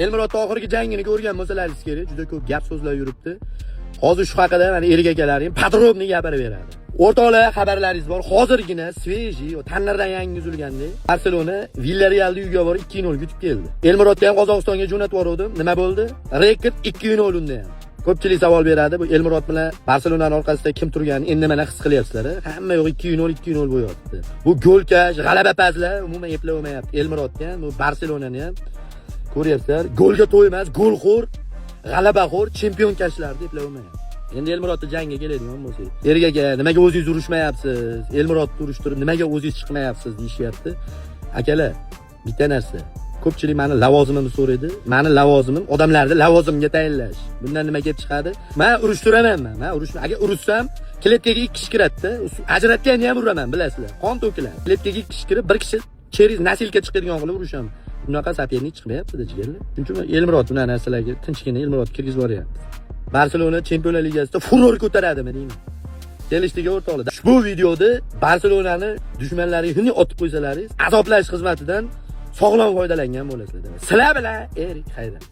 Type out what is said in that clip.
Elmurod oxirgi jangini ko'rgan bo'lsalaringiz kerak, juda ko'p gap so'zlar yuribdi. Hozir shu haqida mana erik akalarim podrobni gapirib beradi. O'rtoqlar, xabarlaringiz bor. Hozirgina sveji, tanlardan yangi uzilganda Barselona Villarrealni uyiga borib 2-0 yutib keldi. Elmurodni ham Qozog'istonga jo'natib yubordim. Nima bo'ldi? Rekord 2-0 unda ham. Ko'pchilik savol beradi, bu Elmurod bilan Barselonaning orqasida kim turganini endi mana his qilyapsizlar. Hamma yo'q 2-0 bo'lyapti. Bu golkash, g'alabapazlar umuman eplay olmayapti. Elmurodni ham, bu Barselonani ham ko'ryapsizlar. Golga to'ymas, golxo'r, g'alabaxo'r, chempionkashlar deb eplay olmayapti. Endi Elmurodni jangga keladigan bo'lsak, erik aka, nimaga o'zingiz urushmayapsiz? Elmurodni urishtirib, nimaga o'zingiz chiqmayapsiz deyishyapti. Akalar, bitta narsa. Ko'pchilik meni lavozimimni so'raydi. Meni lavozimim odamlarni lavozimga tayinlash. Bundan nima kelib chiqadi? Men urushtiramaman. Men urushni agar urushsam, kletkaga 2 kishi kiradi-da. Ajratganda ham uraman, bilasizlar. Qon to'kiladi. Kletkaga 2 kishi kirib, bir kishi cheriz nasilga chiqadigan qilib urushaman. Bunaqa sapernik chiqmayapti-da, jigarlar. Chunki Elmurod buna narsalarga tinchgina Elmurod kirgizib boryapti. Barselona Chempionlar Ligasida furor ko'taradimi deyman. Kelishdagi o'rtoqlar. Ushbu videoda Barselonani dushmanlaringizni otib qo'ysalaringiz, azoblash xizmatidan sog'lom foydalangan bo'lasizlar. Sizlar bilan Erik Haydar.